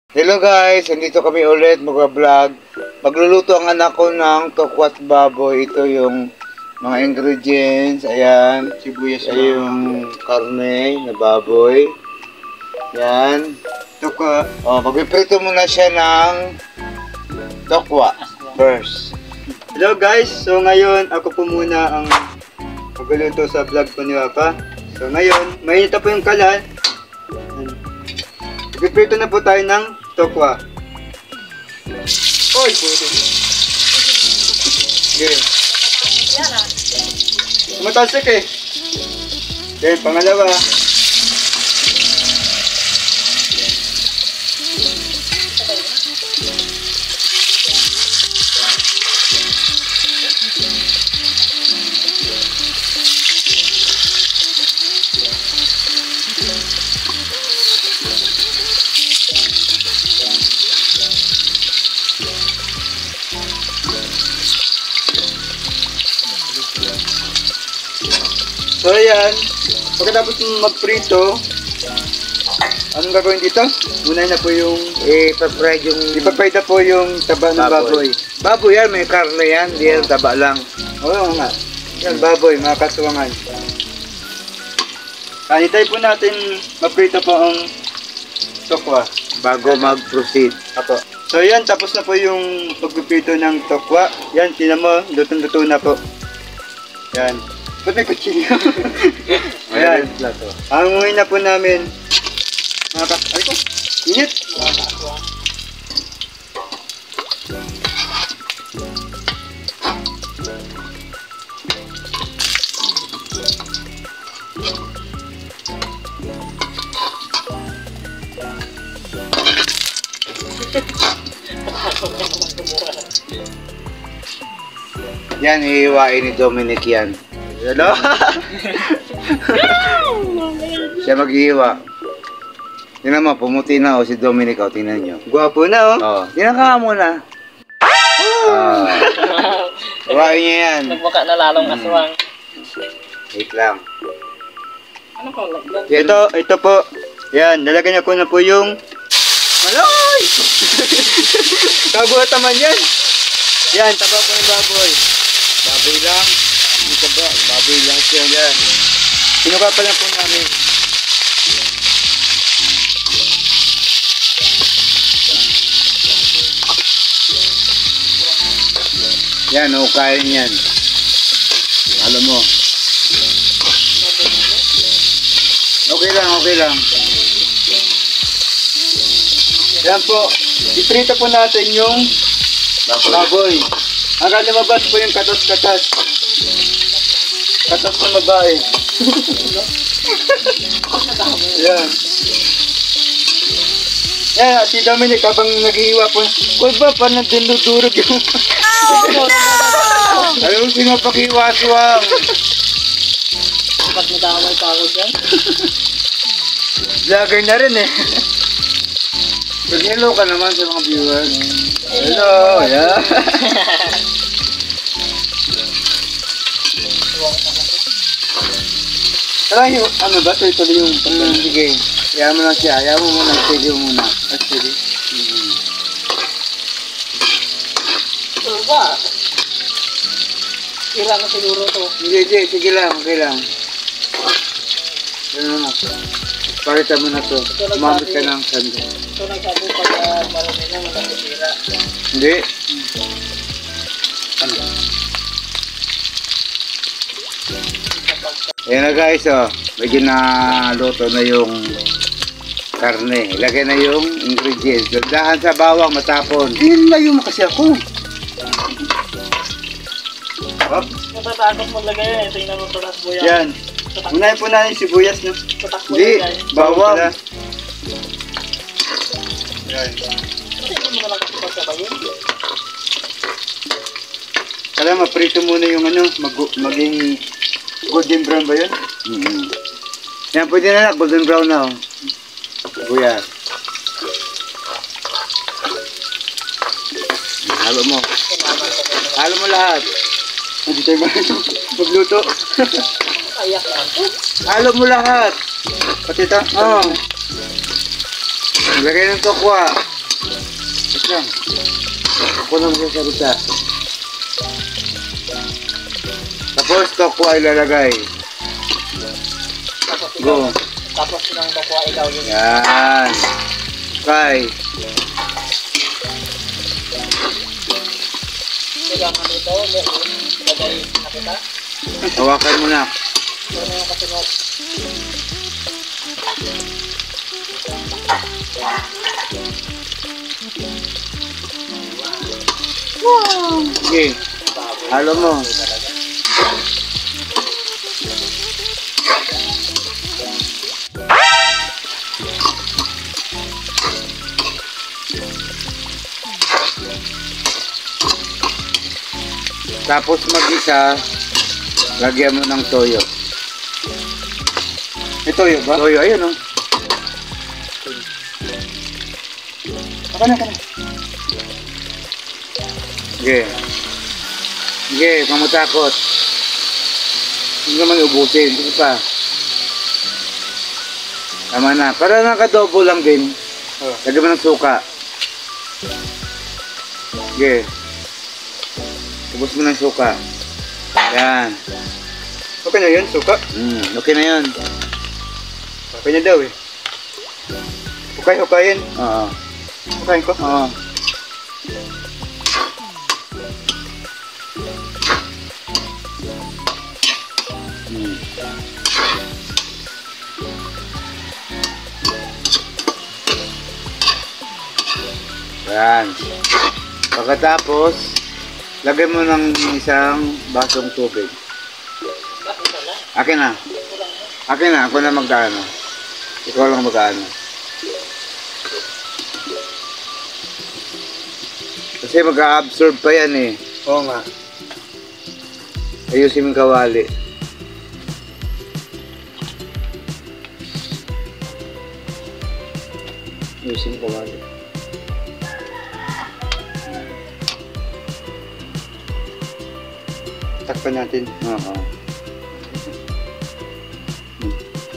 Hello guys, andito kami ulit mag-vlog. Magluluto ang anak ko ng tokwat baboy. Ito yung mga ingredients. Ayan, sibuyas. Ayan yung karne na baboy. Ayan. Tokwa. Oh, magpiprito muna siya ng tokwa first. Hello guys, so ngayon ako po muna ang magluluto sa vlog ko ni Papa. So ngayon, mainit na po yung kalan. Magpiprito na po tayo ng tokwa. Oy, pwede. Okay. Matalsik eh. Okay, pangalawa. So ayan, pagkatapos magprito, anong gagawin dito? Unahin na po yung I-fried yung... ipapray na po yung taba ng baboy. Baboy yan, may karne yan. Di yan taba lang. Oo nga. Yan, baboy, mga kasuwangan. Kanitay po natin maprito po ang tokwa. Bago mag-proceed. Apo. So yan, tapos na po yung pagpiprito ng tokwa. Yan, tinan mo, lutong-luto na po. Yan. Ba't may kutsilyo? Ayan. Hanguin na po namin. Ay ko, init! Yan, iiwain ni Dominic yan. Hello? Siya mag-iiwa. Tingnan mo, pumuti na si Dominic. O, tingnan nyo. Gwapo na oh. Oo. Tingnan ka muna. Iwain niya yan. Nagmukha na lalong aswang. Wait lang. Ano ko? Ito po. Yan, lalagyan niya ko na po yung Maloy! Kabuhat naman yan. Yan, taba po yung baboy. Baboy lang. Hindi ka ba? Baboy lang siya. Yan. Sinuka pa lang po namin. Yan, ukayin yan. Alam mo. Okay lang, okay lang. Yan po. Iprito po natin yung baboy. Hanggang lumabas po yung katas-katas. Katas ng babae. Yan. Yan, si Dominic habang naghihiwa po. Uy ba, parang dinudurog yung... Ayaw sino pakiwaswang. Ba't nadamay pa ako dyan? Vlogger na rin eh. Mag-hello ka naman sa mga viewers. Hello, yeah. Tara yung, ano ba? Tuloy yung Sige. Ayaw mo lang siya. Ayaw mo muna. Sige mo muna. actually. Ito ba? Tira na siguro to. Hindi. Sige lang. Okay lang. Ano na. Palitan mo na to. Umabot ka ng sando. Ito nagsabi pag marami na makapitira. Hindi. Ano? Ayan na guys, oh. Medyo na luto na yung karne. Ilagay na yung ingredients. Dahan sa bawang, matapon. Layo mo kasi ako. Hop. Natatakot mo lagay. Tingnan mo ito nas buya. Yan. Unahin po natin sibuyas, no? Tatakbo Hindi. lagay. Bawang. Pala. Yan. Kasi hindi mo na lang kapag yun. Kaya maprito muna yung ano, maging golden brown ba yun? Yan, pwede na golden brown na, oh. Buyas. Halo mo. Halo mo lahat. Hindi tayo magluto. Kayak lang po. Halo mo lahat. Pati ito? Oo. Lagay ng tokwa. lang. Ako na magsasalita. Tapos tokwa ilalagay. Tapos Go. Tapos ng tokwa ikaw yun. Yan. Okay. Kailangan ito, lagay na kita. Hawakan mo na. Ito na yung kasunod. Sige. Halo mo. Tapos mag-isa, lagyan mo ng toyo. Ito yun ba? Toyo, ayun oh. Ako na. Sige. Sige, pamatakot. Hindi naman ubusin. Sige pa. Tama na. Para nakadobo lang din. Oh. Lagyan mo ng suka. Sige. Ubus mo ng suka. Yan. Okay na yun, suka. Okay na yun. Okay na daw eh. Hukayin. Oo. Hukayin ko. Oo. Yan. Pagkatapos, lagay mo ng isang basong tubig. Akin na. Akin na. Ako na magkaano. Ikaw lang magkaano. Kasi mag-a-absorb pa yan eh. Oo nga. Ayusin mo yung kawali. Ayusin mo yung kawali. Takpan natin. Oo.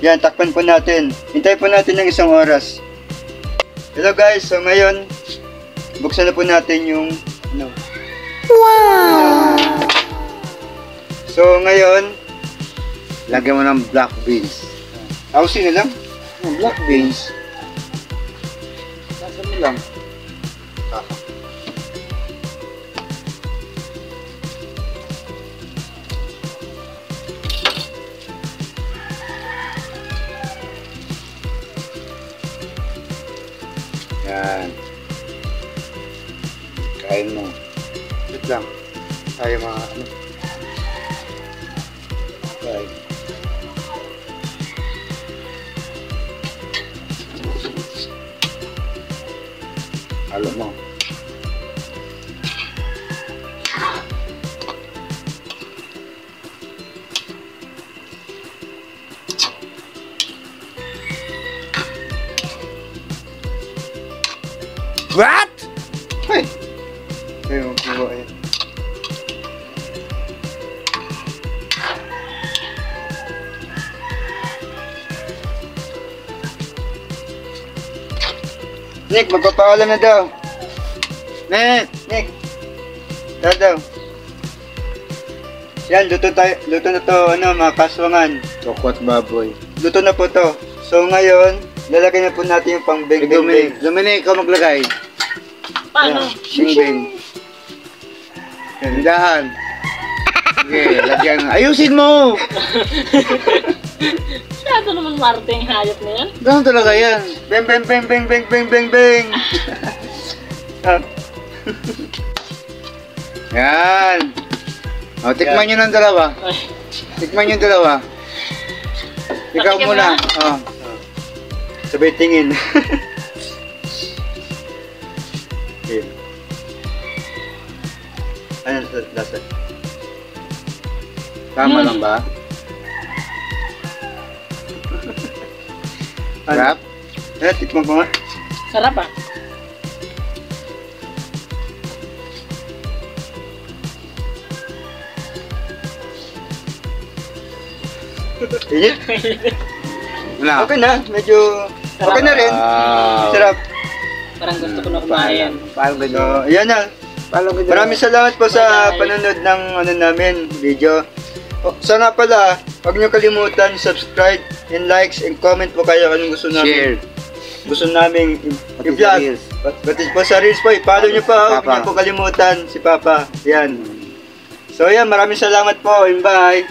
Yan, takpan po natin. Hintay po natin ng 1 oras. Hello guys, so ngayon, buksan na po natin yung ano. Wow! So ngayon, Lagyan mo ng black beans. ausin na lang. Black beans? Nasa mo lang. Yan. Kain mo. Wait lang. Tayo mga ano. Kain. Halo mo. What? Ay! Ayun, kuha yan. Nick, magpapaalam na daw. Net! Nick! Daw. Yan, luto na to, ano, mga kaswangan. Tokwat baboy. Luto na po to. So ngayon, lalagay na po natin yung pang beng beng beng. Dominic, ikaw maglagay. Paano? Bing bing. Hindahan. Sige, lagyan. Ayusin mo! Masyado naman Martin hayop na yan. Ganun talaga yan. Beng beng beng beng beng beng beng beng. Ah, Yan. O, tikman nyo ng dalawa. Ay, Tikman nyo yung dalawa. Ikaw Patikim muna. na? Oh. sabay tingin. Okay. Ano lasa? Tama lang ba? Sarap? Tikman ko nga. sarap ah. Parang gusto ko na kumain. Paano So, ganyan? yan na. Paano ganyan? Maraming salamat po sa panonood ng namin, video. So nga pala, huwag niyo kalimutan subscribe and likes and comment po kayo kung gusto namin. Share. Gusto namin Pati sa i-vlog. Reels. Pati po sa Reels po, i-follow niyo po. Huwag Papa. niyo po kalimutan si Papa. Yan. So yan, maraming salamat po. Bye.